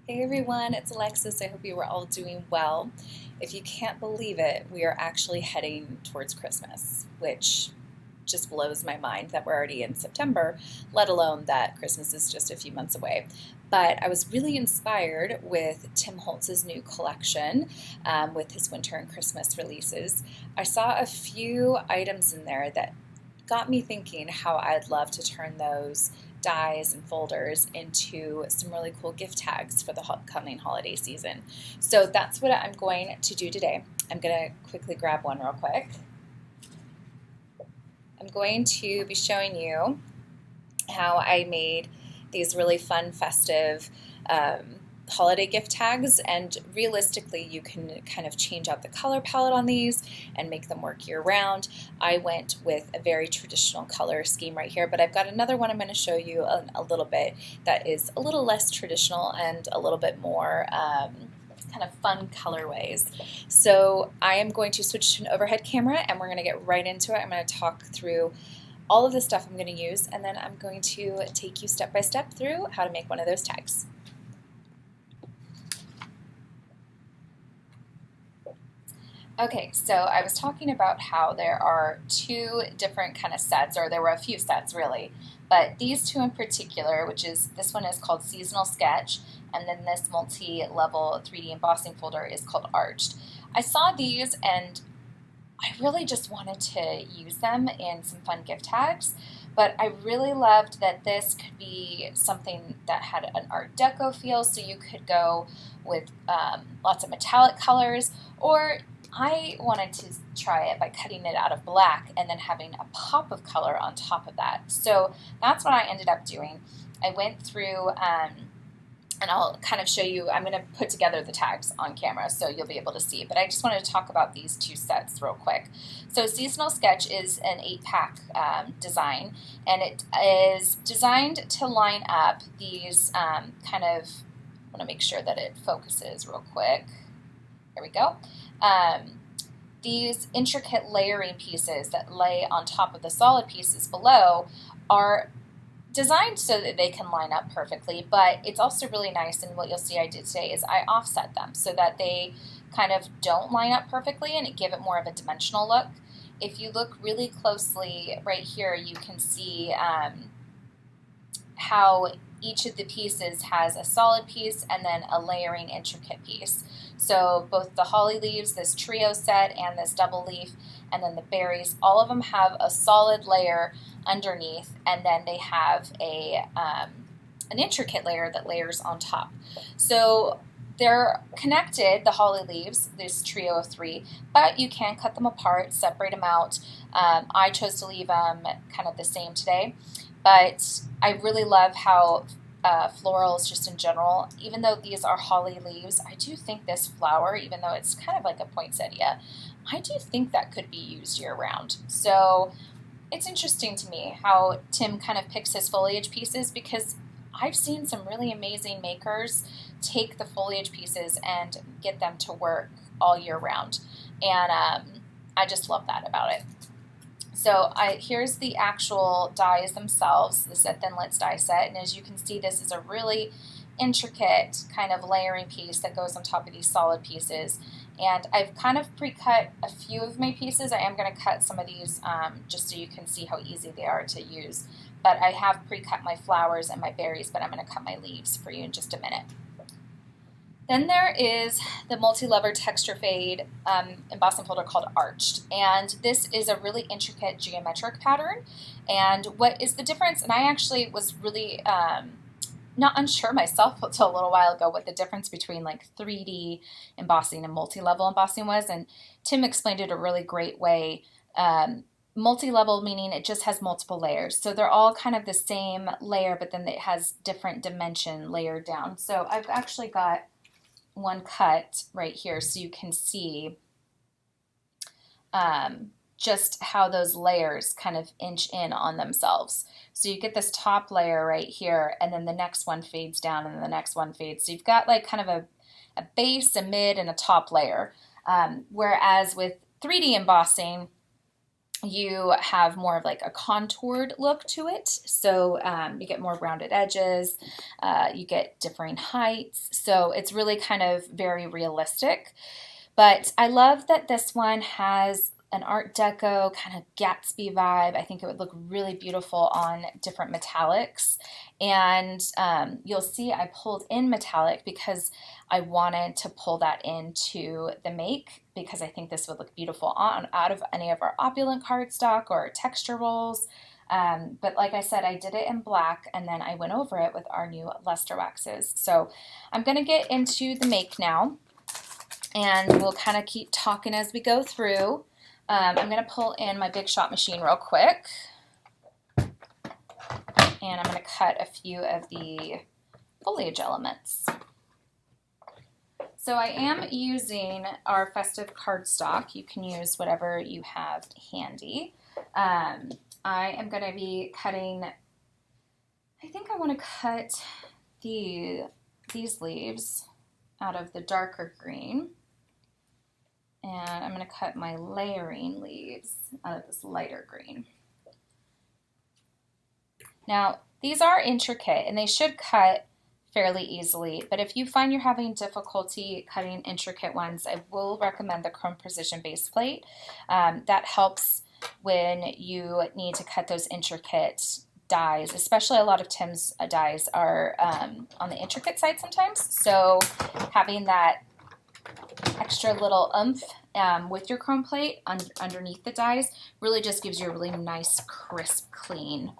Hey everyone, it's Alexis. I hope you are all doing well. If you can't believe it, we are actually heading towards Christmas, which just blows my mind that we're already in September, let alone that Christmas is just a few months away. But I was really inspired with Tim Holtz's new collection with his winter and Christmas releases. I saw a few items in there that got me thinking how I'd love to turn those dies and folders into some really cool gift tags for the upcoming holiday season. So that's what I'm going to do today. I'm going to quickly grab one real quick. I'm going to be showing you how I made these really fun, festive holiday gift tags, and realistically you can kind of change out the color palette on these and make them work year round. I went with a very traditional color scheme right here, but I've got another one I'm going to show you a little bit that is a little less traditional and a little bit more kind of fun colorways. So I am going to switch to an overhead camera and we're going to get right into it. I'm going to talk through all of the stuff I'm going to use, and then I'm going to take you step by step through how to make one of those tags. Okay, so I was talking about how there are two different kind of sets, or there were a few sets really, but these two in particular, which is, this one is called Seasonal Sketch, and then this multi-level 3D embossing folder is called Arched. I saw these and I really just wanted to use them in some fun gift tags, but I really loved that this could be something that had an Art Deco feel, so you could go with lots of metallic colors, or I wanted to try it by cutting it out of black and then having a pop of color on top of that. So that's what I ended up doing. I went through and I'll kind of show you, I'm going to put together the tags on camera so you'll be able to see, but I just wanted to talk about these two sets real quick. So Seasonal Sketch is an 8-pack design, and it is designed to line up these kind of, I want to make sure that it focuses real quick. There we go. These intricate layering pieces that lay on top of the solid pieces below are designed so that they can line up perfectly, but it's also really nice, and what you'll see I did today is I offset them so that they kind of don't line up perfectly and give it more of a dimensional look. If you look really closely right here, you can see how each of the pieces has a solid piece and then a layering intricate piece. So both the holly leaves, this trio set, and this double leaf, and then the berries, all of them have a solid layer underneath, and then they have an intricate layer that layers on top. So they're connected, the holly leaves, this trio of 3, but you can cut them apart, separate them out. I chose to leave them kind of the same today, but I really love how florals just in general, even though these are holly leaves, I do think this flower, even though it's kind of like a poinsettia, I do think that could be used year round. So it's interesting to me how Tim kind of picks his foliage pieces, because I've seen some really amazing makers take the foliage pieces and get them to work all year round, and I just love that about it. So here's the actual dies themselves. This is a Thinlits die set, and as you can see, this is a really intricate kind of layering piece that goes on top of these solid pieces. And I've kind of pre-cut a few of my pieces. I am going to cut some of these just so you can see how easy they are to use. But I have pre-cut my flowers and my berries, but I'm going to cut my leaves for you in just a minute. Then there is the multi-lever texture fade embossing folder called Arched, and this is a really intricate geometric pattern. And what is the difference, and I actually was really not unsure myself until a little while ago what the difference between like 3D embossing and multi-level embossing was, and Tim explained it a really great way. Multi-level meaning it just has multiple layers, so they're all kind of the same layer, but then it has different dimension layered down. So I've actually got one cut right here so you can see just how those layers kind of inch in on themselves. So you get this top layer right here, and then the next one fades down, and then the next one fades. So you've got like kind of a base, a mid, and a top layer. Whereas with 3D embossing, you have more of like a contoured look to it. So you get more rounded edges, you get differing heights. So it's really kind of very realistic. But I love that this one has an Art Deco kind of Gatsby vibe. I think it would look really beautiful on different metallics. And you'll see I pulled in metallic because I wanted to pull that into the make, because I think this would look beautiful on out of any of our opulent cardstock or texture rolls. But like I said, I did it in black and then I went over it with our new luster waxes. So I'm going to get into the make now, and we'll kind of keep talking as we go through. I'm going to pull in my Big Shot machine real quick, and I'm going to cut a few of the foliage elements. So I am using our Festive cardstock. You can use whatever you have handy. I am going to be cutting, I think I want to cut these leaves out of the darker green. And I'm going to cut my layering leaves out of this lighter green. Now, these are intricate and they should cut fairly easily, but if you find you're having difficulty cutting intricate ones, I will recommend the Chrome Precision Base Plate. That helps when you need to cut those intricate dies, especially a lot of Tim's dies are on the intricate side sometimes. So having that extra little oomph with your chrome plate underneath the dies really just gives you a really nice, crisp, clean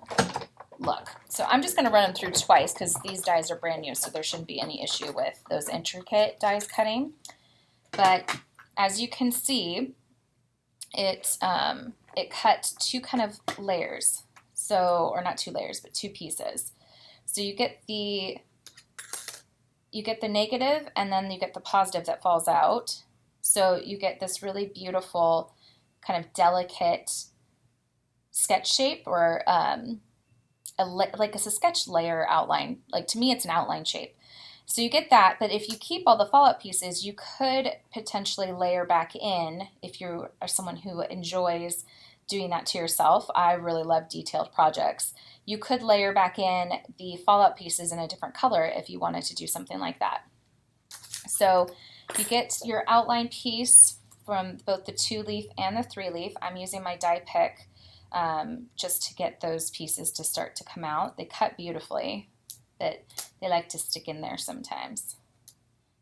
look. So I'm just going to run them through twice because these dies are brand new, so there shouldn't be any issue with those intricate dies cutting. But as you can see, it cut two kind of layers. So, or not two layers, but two pieces. So you get the negative and then you get the positive that falls out. So you get this really beautiful kind of delicate sketch shape, or like it's a sketch layer outline. Like to me, it's an outline shape. So you get that, but if you keep all the fallout pieces, you could potentially layer back in if you are someone who enjoys doing that to yourself. I really love detailed projects. You could layer back in the fallout pieces in a different color if you wanted to do something like that. So you get your outline piece from both the 2-leaf and the 3-leaf. I'm using my die pick just to get those pieces to start to come out. They cut beautifully, but they like to stick in there sometimes.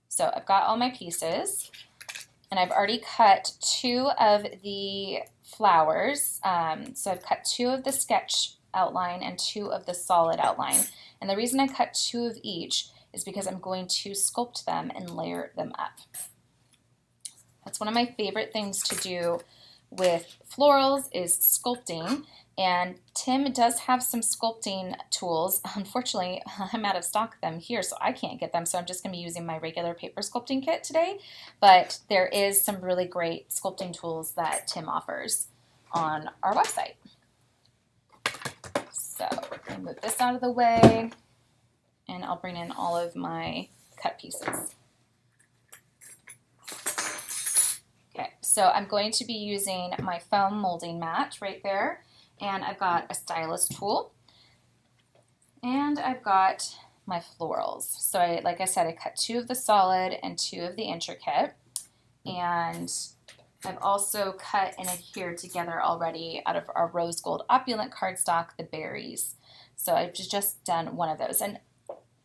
So I've got all my pieces, and I've already cut 2 of the flowers. So I've cut 2 of the sketch outline and 2 of the solid outline. And the reason I cut 2 of each is because I'm going to sculpt them and layer them up. That's one of my favorite things to do with florals is sculpting. And Tim does have some sculpting tools. Unfortunately, I'm out of stock of them here, so I can't get them. So I'm just going to be using my regular paper sculpting kit today. But there is some really great sculpting tools that Tim offers on our website. So I'm going to move this out of the way, and I'll bring in all of my cut pieces. Okay, so I'm going to be using my foam molding mat right there. And I've got a stylus tool, and I've got my florals. So like I said, I cut 2 of the solid and 2 of the intricate, and I've also cut and adhered together already out of our rose gold opulent cardstock, the berries. So I've just done one of those. And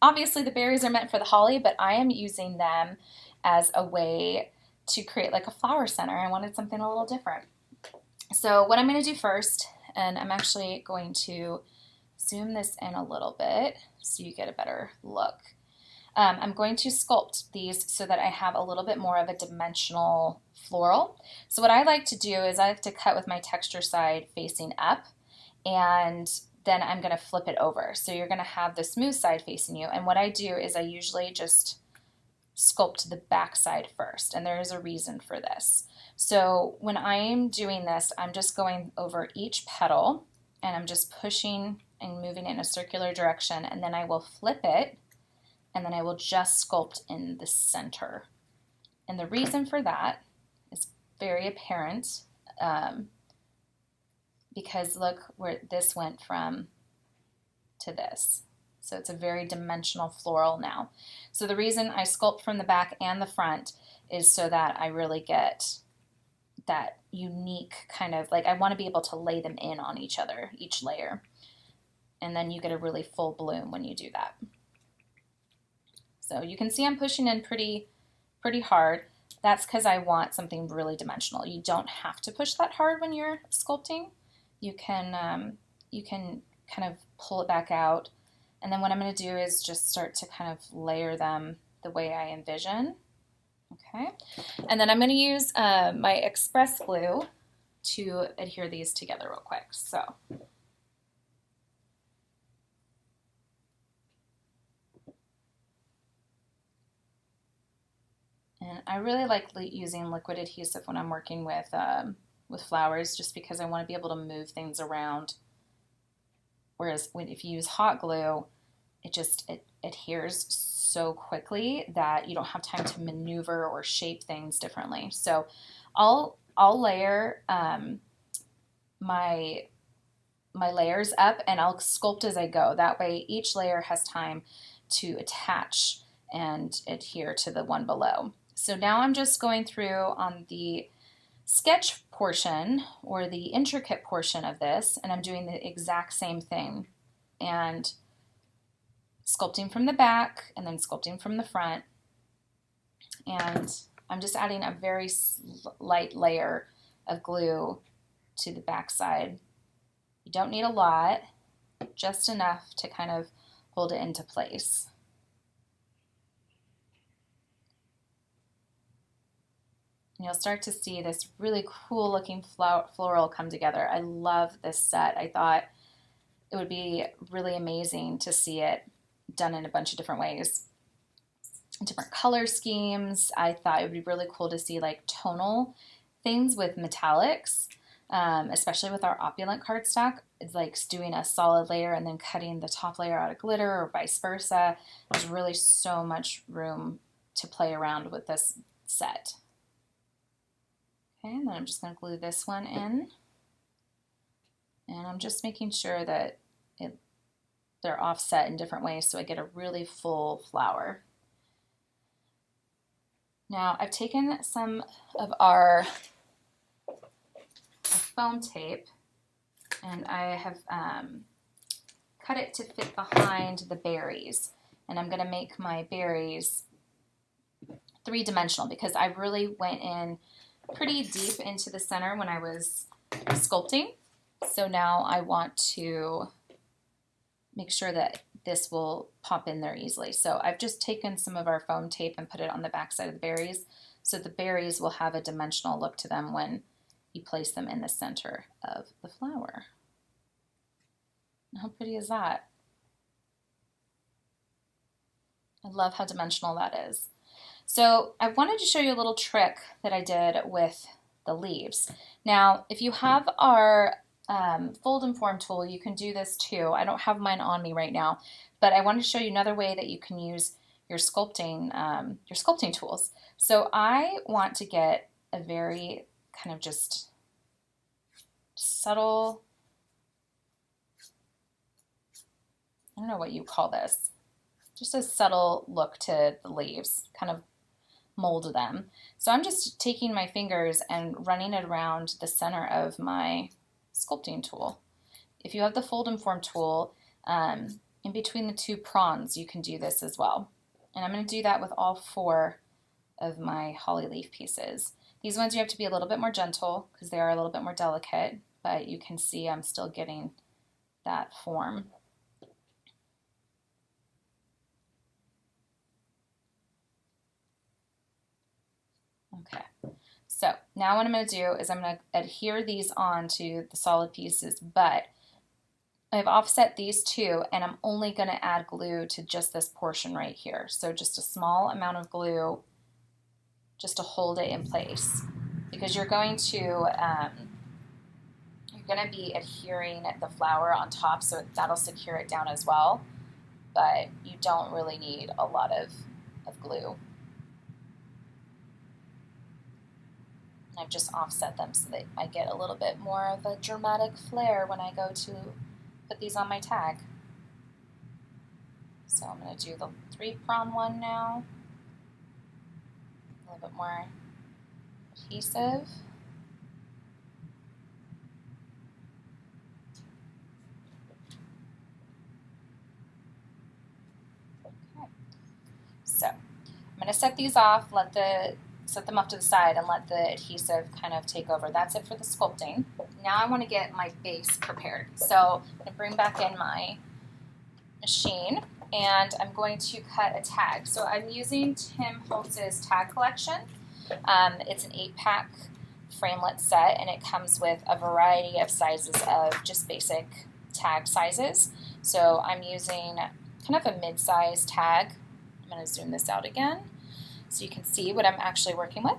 obviously the berries are meant for the holly, but I am using them as a way to create like a flower center. I wanted something a little different. So what I'm going to do first, and I'm actually going to zoom this in a little bit so you get a better look. I'm going to sculpt these so that I have a little bit more of a dimensional floral. So what I like to do is I like to cut with my texture side facing up, and then I'm going to flip it over. So you're going to have the smooth side facing you. And what I do is I usually just sculpt the back side first, and there is a reason for this. So when I'm doing this, I'm just going over each petal, and I'm just pushing and moving in a circular direction, and then I will flip it, and then I will just sculpt in the center. And the reason for that is very apparent. because look where this went from to this. So it's a very dimensional floral now. So the reason I sculpt from the back and the front is so that I really get that unique kind of, like, I want to be able to lay them in on each other, each layer. And then you get a really full bloom when you do that. So you can see I'm pushing in pretty hard. That's because I want something really dimensional. You don't have to push that hard when you're sculpting. You can kind of pull it back out. And then what I'm going to do is just start to kind of layer them the way I envision. Okay. And then I'm going to use my express glue to adhere these together real quick. So and I really like using liquid adhesive when I'm working with flowers, just because I want to be able to move things around. Whereas if you use hot glue, it adheres so quickly that you don't have time to maneuver or shape things differently. So I'll layer my layers up, and I'll sculpt as I go. That way each layer has time to attach and adhere to the one below. So now I'm just going through on the sketch portion or the intricate portion of this, and I'm doing the exact same thing and sculpting from the back and then sculpting from the front. And I'm just adding a very light layer of glue to the back side. You don't need a lot, just enough to kind of hold it into place. And you'll start to see this really cool looking floral come together. I love this set. I thought it would be really amazing to see it done in a bunch of different ways. Different color schemes. I thought it would be really cool to see like tonal things with metallics, especially with our opulent cardstock. It's like doing a solid layer and then cutting the top layer out of glitter, or vice versa. There's really so much room to play around with this set. Okay, and then I'm just going to glue this one in. And I'm just making sure that they're offset in different ways so I get a really full flower. Now I've taken some of our foam tape and I have cut it to fit behind the berries. And I'm going to make my berries three-dimensional because I really went in pretty deep into the center when I was sculpting. So now I want to make sure that this will pop in there easily. So I've just taken some of our foam tape and put it on the back side of the berries, so the berries will have a dimensional look to them when you place them in the center of the flower. How pretty is that? I love how dimensional that is. So I wanted to show you a little trick that I did with the leaves. Now, if you have our fold and form tool, you can do this too. I don't have mine on me right now, but I wanted to show you another way that you can use your sculpting tools. So I want to get a very kind of just subtle, I don't know what you call this, just a subtle look to the leaves, kind of mold them. So I'm just taking my fingers and running it around the center of my sculpting tool. If you have the fold and form tool, in between the two prongs, you can do this as well. And I'm going to do that with all 4 of my holly leaf pieces. These ones you have to be a little bit more gentle because they are a little bit more delicate, but you can see I'm still getting that form. Okay, so now what I'm going to do is I'm going to adhere these on to the solid pieces, but I've offset these 2 and I'm only going to add glue to just this portion right here. So just a small amount of glue just to hold it in place, because you're going to be adhering the flower on top, so that'll secure it down as well, but you don't really need a lot of glue. I've just offset them so that I get a little bit more of a dramatic flair when I go to put these on my tag. So I'm going to do the 3-prong one now. A little bit more adhesive. Okay. So I'm going to set these off, set them off to the side and let the adhesive kind of take over. That's it for the sculpting. Now I want to get my base prepared. So I'm going to bring back in my machine and I'm going to cut a tag. So I'm using Tim Holtz's tag collection. It's an 8-pack framelit set and it comes with a variety of sizes of just basic tag sizes. So I'm using kind of a mid-size tag. I'm going to zoom this out again so you can see what I'm actually working with.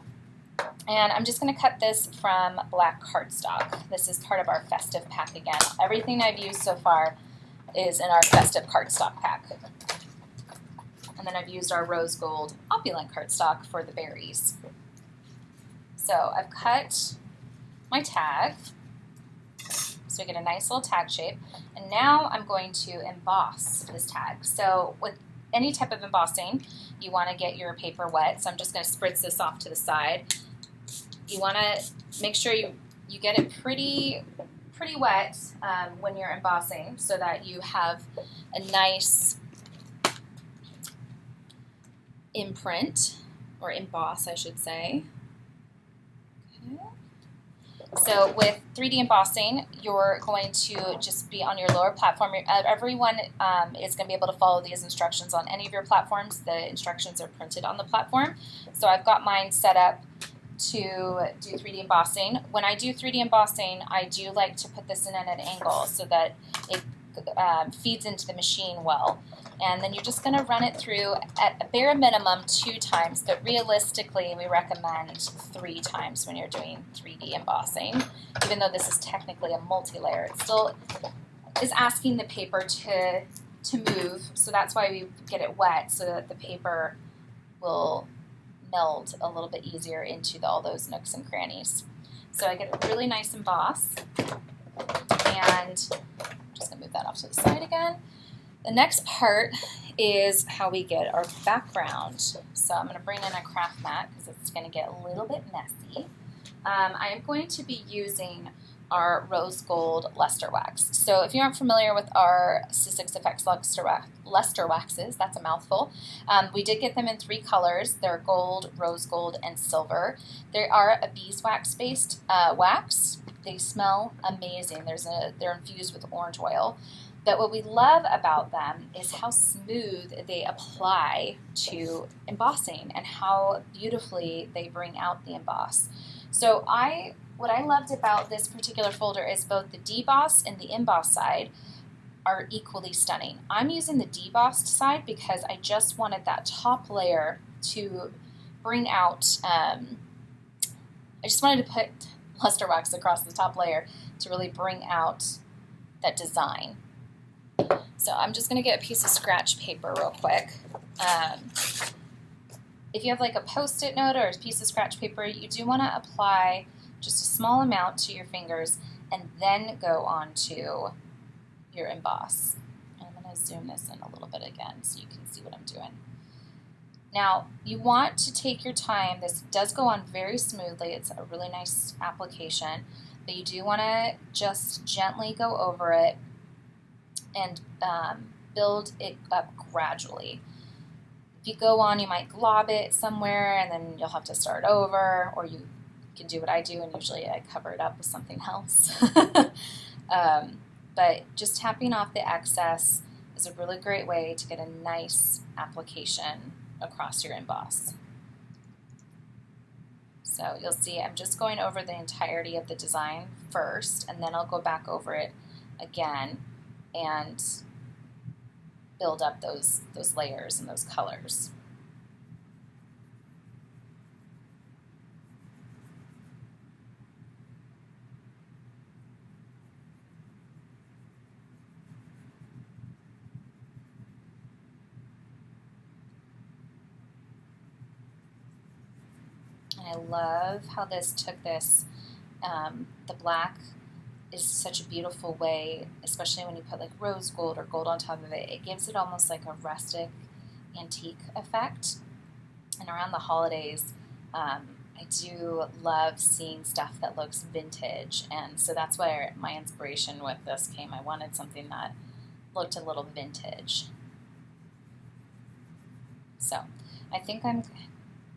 And I'm just going to cut this from black cardstock. This is part of our Festive pack again. Everything I've used so far is in our Festive cardstock pack. And then I've used our rose gold opulent cardstock for the berries. So I've cut my tag so I get a nice little tag shape. And now I'm going to emboss this tag. So with any type of embossing, you want to get your paper wet. So I'm just going to spritz this off to the side. You want to make sure you get it pretty wet when you're embossing so that you have a nice imprint, or emboss I should say. Okay. So with 3D embossing, you're going to just be on your lower platform. Everyone is going to be able to follow these instructions on any of your platforms. The instructions are printed on the platform. So I've got mine set up to do 3D embossing. When I do 3D embossing, I do like to put this in at an angle so that it feeds into the machine well. And then you're just going to run it through at a bare minimum 2 times, but realistically we recommend 3 times when you're doing 3D embossing. Even though this is technically a multi-layer, it still is asking the paper to move, so that's why we get it wet so that the paper will meld a little bit easier into all those nooks and crannies. So I get a really nice emboss, and I'm just going to move that off to the side again. The next part is how we get our background. So I'm going to bring in a craft mat because it's going to get a little bit messy. I am going to be using our rose gold luster wax. So if you aren't familiar with our Sizzix Effects luster waxes, that's a mouthful. We did get them in 3 colors. They're gold, rose gold, and silver. They are a beeswax-based wax. They smell amazing. They're infused with orange oil. But what we love about them is how smooth they apply to embossing and how beautifully they bring out the emboss. So what I loved about this particular folder is both the debossed and the embossed side are equally stunning. I'm using the debossed side because I just wanted that top layer to bring out, I just wanted to put luster wax across the top layer to really bring out that design. So I'm just going to get a piece of scratch paper real quick. If you have like a Post-it note or a piece of scratch paper, you do want to apply just a small amount to your fingers and then go on to your emboss. And I'm going to zoom this in a little bit again so you can see what I'm doing. Now, you want to take your time. This does go on very smoothly. It's a really nice application, but you do want to just gently go over it and build it up gradually. If you go on, you might glob it somewhere and then you'll have to start over, or you can do what I do and usually I cover it up with something else. But just tapping off the excess is a really great way to get a nice application across your emboss. So you'll see I'm just going over the entirety of the design first, and then I'll go back over it again and build up those layers and those colors. And I love how this took this, the black is such a beautiful way, especially when you put like rose gold or gold on top of it. It gives it almost like a rustic, antique effect. And around the holidays, I do love seeing stuff that looks vintage, and so that's where my inspiration with this came. I wanted something that looked a little vintage. So I think I'm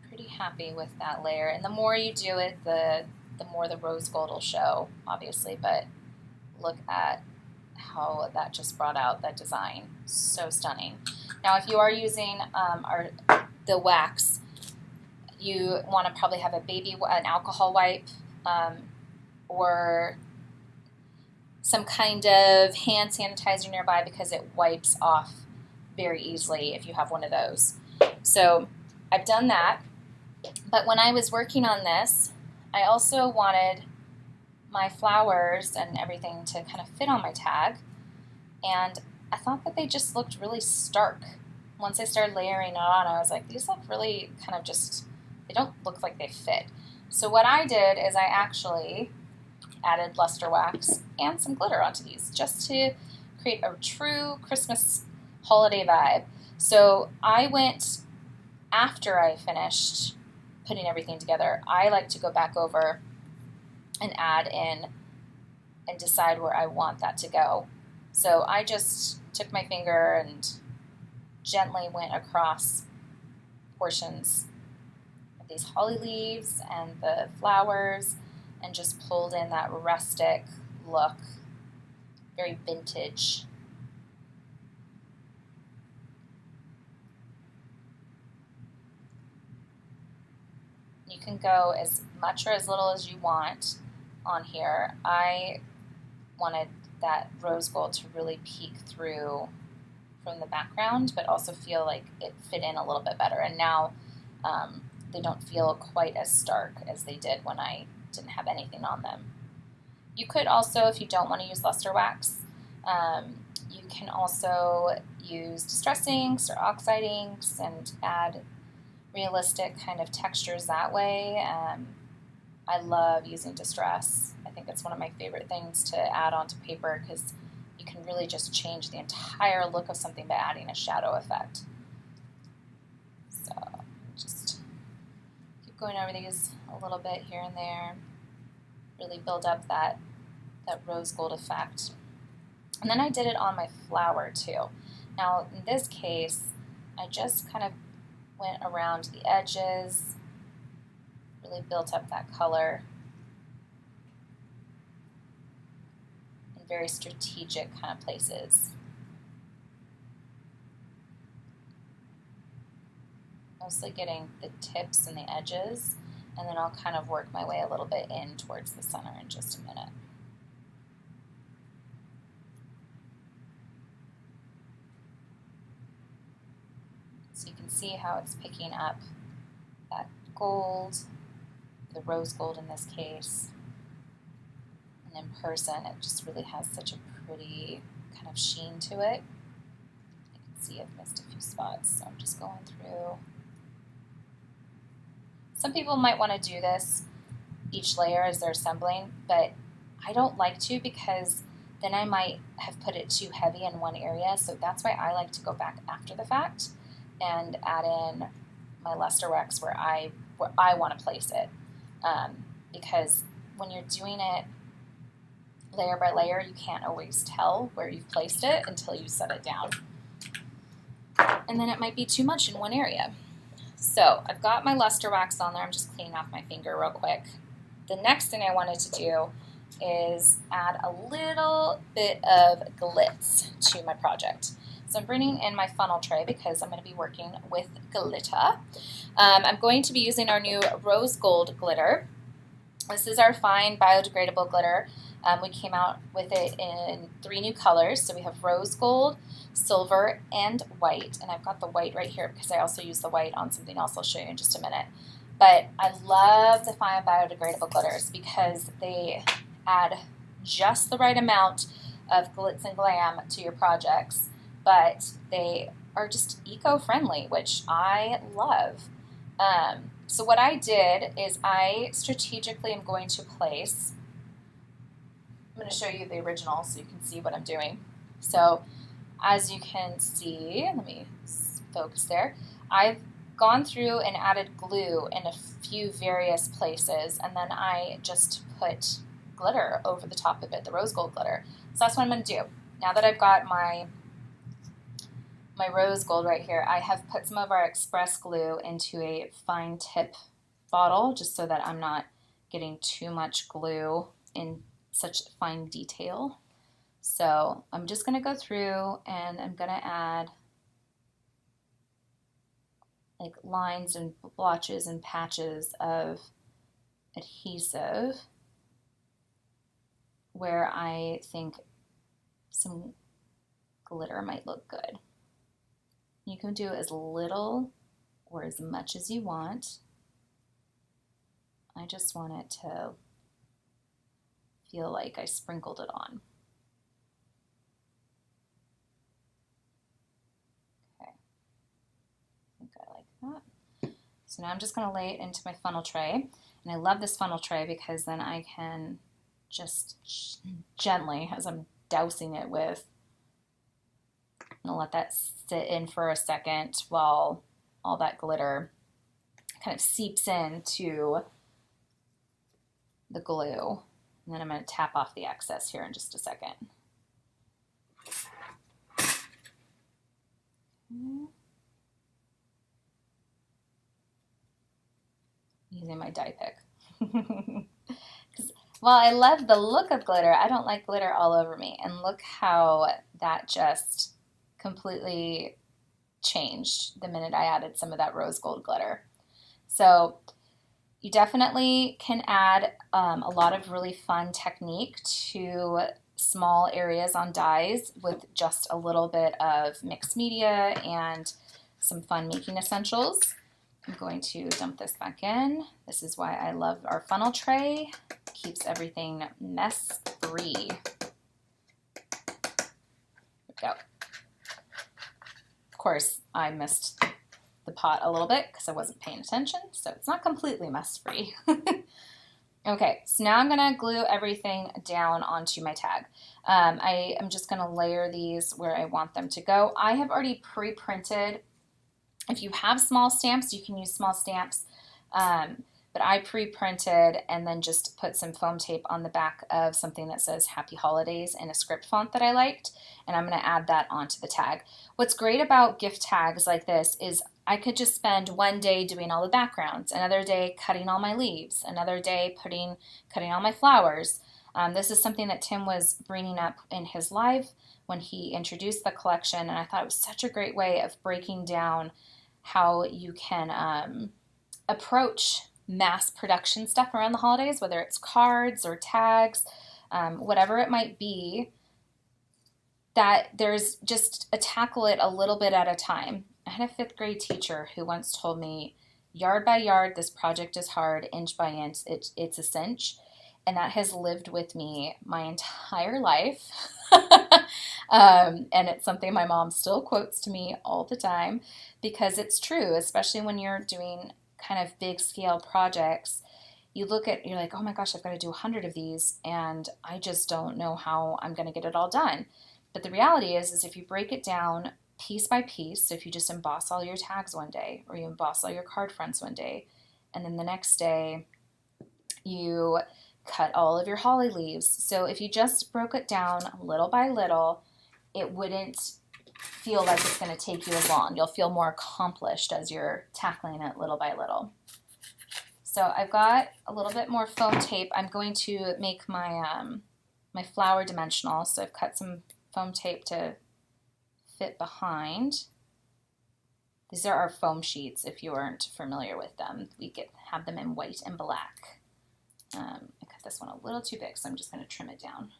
pretty happy with that layer, and the more you do it, the more the rose gold will show, obviously, but look at how that just brought out that design. So stunning. Now, if you are using the wax, you want to probably have an alcohol wipe, or some kind of hand sanitizer nearby, because it wipes off very easily if you have one of those. So I've done that, but when I was working on this, I also wanted my flowers and everything to kind of fit on my tag, and I thought that they just looked really stark. Once I started layering it on, I was like, these look really kind of just, they don't look like they fit. So what I did is I actually added luster wax and some glitter onto these, just to create a true Christmas holiday vibe. So I went, after I finished putting everything together, I like to go back over and add in and decide where I want that to go. So I just took my finger and gently went across portions of these holly leaves and the flowers, and just pulled in that rustic look, very vintage. You can go as much or as little as you want on here. I wanted that rose gold to really peek through from the background, but also feel like it fit in a little bit better. And now they don't feel quite as stark as they did when I didn't have anything on them. You could also, if you don't want to use luster wax, you can also use distress inks or oxide inks and add realistic kind of textures that way. I love using distress. I think it's one of my favorite things to add onto paper, because you can really just change the entire look of something by adding a shadow effect. So just keep going over these a little bit here and there, really build up that rose gold effect. And then I did it on my flower too. Now in this case, I just kind of went around the edges, really built up that color in very strategic kind of places. Mostly getting the tips and the edges, and then I'll kind of work my way a little bit in towards the center in just a minute. So you can see how it's picking up that gold, the rose gold in this case, and in person it just really has such a pretty kind of sheen to it. You can see I've missed a few spots, so I'm just going through. Some people might want to do this each layer as they're assembling, but I don't like to, because then I might have put it too heavy in one area. So that's why I like to go back after the fact and add in my luster wax where I want to place it, because when you're doing it layer by layer, you can't always tell where you've placed it until you set it down, and then it might be too much in one area. So I've got my luster wax on there. I'm just cleaning off my finger real quick. The next thing I wanted to do is add a little bit of glitz to my project. So I'm bringing in my funnel tray because I'm going to be working with glitter. I'm going to be using our new rose gold glitter. This is our fine biodegradable glitter. We came out with it in 3 new colors. So we have rose gold, silver, and white. And I've got the white right here because I also use the white on something else I'll show you in just a minute. But I love the fine biodegradable glitters because they add just the right amount of glitz and glam to your projects, but they are just eco-friendly, which I love. So what I did is I strategically am going to place, I'm going to show you the original so you can see what I'm doing. So as you can see, let me focus there, I've gone through and added glue in a few various places, and then I just put glitter over the top of it, the rose gold glitter. So that's what I'm going to do. Now that I've got my rose gold right here, I have put some of our express glue into a fine tip bottle just so that I'm not getting too much glue in such fine detail. So I'm just going to go through and I'm going to add like lines and blotches and patches of adhesive where I think some glitter might look good. You can do as little or as much as you want. I just want it to feel like I sprinkled it on. Okay, I think I like that. So now I'm just going to lay it into my funnel tray. And I love this funnel tray because then I can just gently, as I'm dousing it with, I'm going to let that sit in for a second while all that glitter kind of seeps into the glue. And then I'm going to tap off the excess here in just a second. Using my dye pick. While I love the look of glitter, I don't like glitter all over me. And look how that just completely changed the minute I added some of that rose gold glitter. So you definitely can add a lot of really fun technique to small areas on dies with just a little bit of mixed media and some fun making essentials. I'm going to dump this back in. This is why I love our funnel tray. Keeps everything mess free. There we go. Of course, I missed the pot a little bit because I wasn't paying attention, so it's not completely mess free. Okay, so now I'm gonna glue everything down onto my tag. I am just gonna layer these where I want them to go. I have already pre-printed. If you have small stamps, you can use small stamps, but I pre-printed and then just put some foam tape on the back of something that says Happy Holidays in a script font that I liked, and I'm going to add that onto the tag. What's great about gift tags like this is I could just spend one day doing all the backgrounds, another day cutting all my leaves, another day cutting all my flowers. This is something that Tim was bringing up in his live when he introduced the collection, and I thought it was such a great way of breaking down how you can approach mass production stuff around the holidays, whether it's cards or tags, whatever it might be, that there's just tackle it a little bit at a time. I had a 5th grade teacher who once told me, yard by yard, this project is hard, inch by inch, it's a cinch. And that has lived with me my entire life. And it's something my mom still quotes to me all the time because it's true, especially when you're doing kind of big scale projects. You're like, oh my gosh, I've got to do 100 of these and I just don't know how I'm going to get it all done. But the reality is if you break it down piece by piece, so if you just emboss all your tags one day or you emboss all your card fronts one day, and then the next day you cut all of your holly leaves. So if you just broke it down little by little, it wouldn't feel like it's going to take you as long. You'll feel more accomplished as you're tackling it little by little. So I've got a little bit more foam tape. I'm going to make my my flower dimensional. So I've cut some foam tape to fit behind. These are our foam sheets if you aren't familiar with them. We have them in white and black. I cut this one a little too big, so I'm just going to trim it down.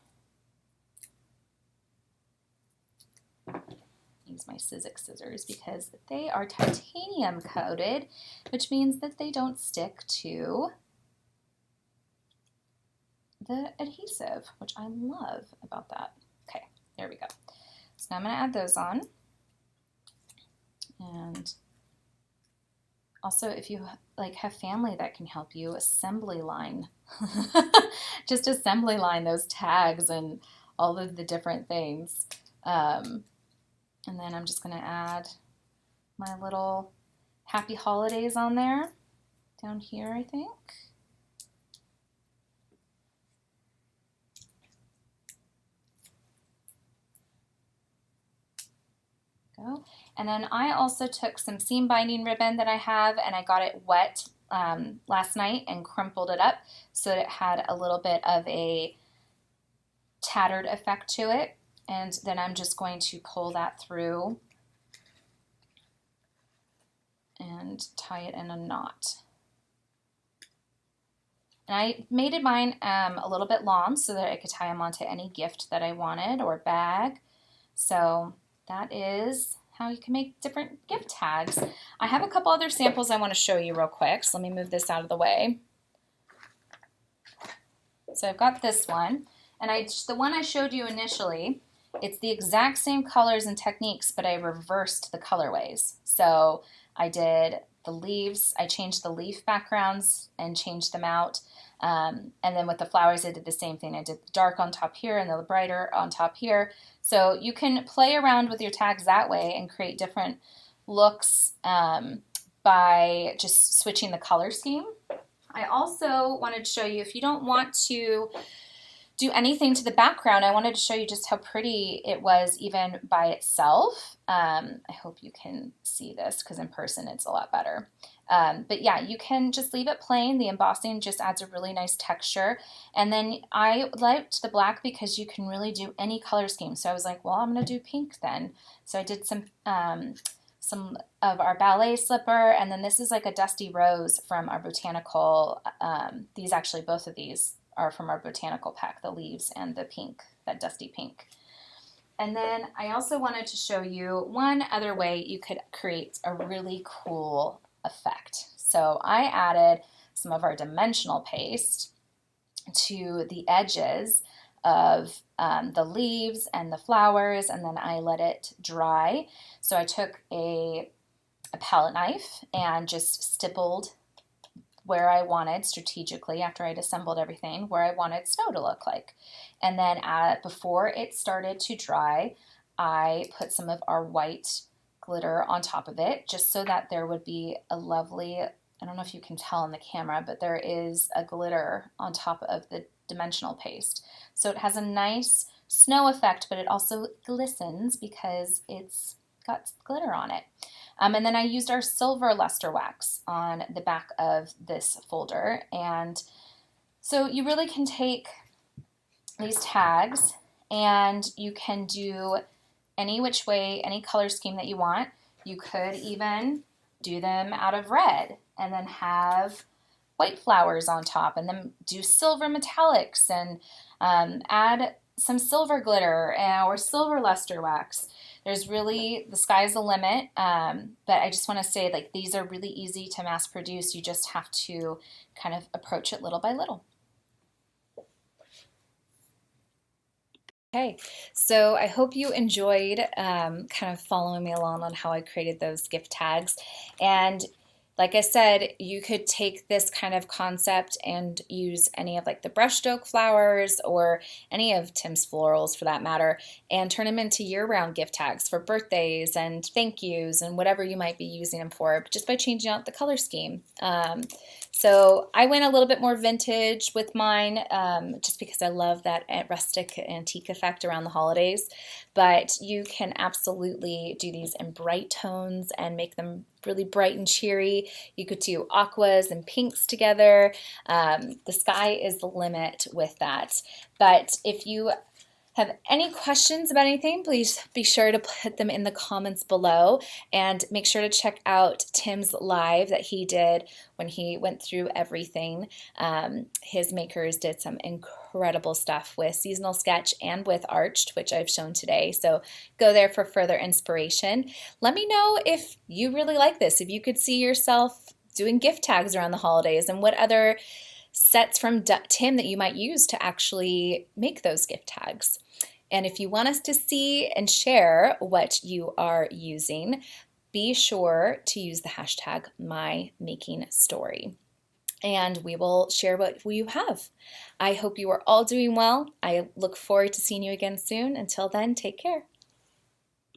Use my Sizzix scissors because they are titanium coated, which means that they don't stick to the adhesive, which I love about that. Okay, there we go. So now I'm going to add those on. And Also, if you like have family that can help you, assembly line. Just assembly line those tags and all of the different things. And then I'm just going to add my little happy holidays on there down here, I think. Go. And then I also took some seam binding ribbon that I have, and I got it wet last night and crumpled it up so that it had a little bit of a tattered effect to it. And then I'm just going to pull that through and tie it in a knot. And I made mine a little bit long so that I could tie them onto any gift that I wanted or bag. So that is how you can make different gift tags. I have a couple other samples I want to show you real quick. So let me move this out of the way. So I've got this one, and the one I showed you initially, it's the exact same colors and techniques, but I reversed the colorways. So I did the leaves, I changed the leaf backgrounds and changed them out. And then with the flowers, I did the same thing. I did the dark on top here and the brighter on top here. So you can play around with your tags that way and create different looks by just switching the color scheme. I also wanted to show you, if you don't want to do anything to the background, I wanted to show you just how pretty it was even by itself. I hope you can see this because in person it's a lot better. But yeah, you can just leave it plain. The embossing just adds a really nice texture. And then I liked the black because you can really do any color scheme. So I was like, well, I'm going to do pink then. So I did some of our ballet slipper, and then this is like a dusty rose from our botanical. Both of these are from our botanical pack, the leaves and the pink, that dusty pink. And then I also wanted to show you one other way you could create a really cool effect. So I added some of our dimensional paste to the edges of the leaves and the flowers, and then I let it dry. So I took a palette knife and just stippled where I wanted strategically, after I'd assembled everything, where I wanted snow to look like. And then before it started to dry, I put some of our white glitter on top of it, just so that there would be a lovely, I don't know if you can tell on the camera, but there is a glitter on top of the dimensional paste. So it has a nice snow effect, but it also glistens because it's got glitter on it. And then I used our silver luster wax on the back of this folder. And so you really can take these tags and you can do any which way, any color scheme that you want. You could even do them out of red and then have white flowers on top, and then do silver metallics and add some silver glitter or silver luster wax. There's really, the sky's the limit, but I just want to say, like, these are really easy to mass produce. You just have to kind of approach it little by little. Okay, so I hope you enjoyed kind of following me along on how I created those gift tags. And like I said, you could take this kind of concept and use any of like the brushed oak flowers or any of Tim's florals for that matter, and turn them into year-round gift tags for birthdays and thank yous and whatever you might be using them for, just by changing out the color scheme. So I went a little bit more vintage with mine, just because I love that rustic antique effect around the holidays. But you can absolutely do these in bright tones and make them really bright and cheery. You could do aquas and pinks together. The sky is the limit with that. But if you have any questions about anything, please be sure to put them in the comments below, and make sure to check out Tim's live that he did when he went through everything. His makers did some incredible stuff with seasonal sketch and with arched, which I've shown today. So go there for further inspiration. Let me know if you really like this, if you could see yourself doing gift tags around the holidays, and what other sets from Tim that you might use to actually make those gift tags. And if you want us to see and share what you are using, be sure to use the hashtag #MyMakingStory. And we will share what you have. I hope you are all doing well. I look forward to seeing you again soon. Until then, take care.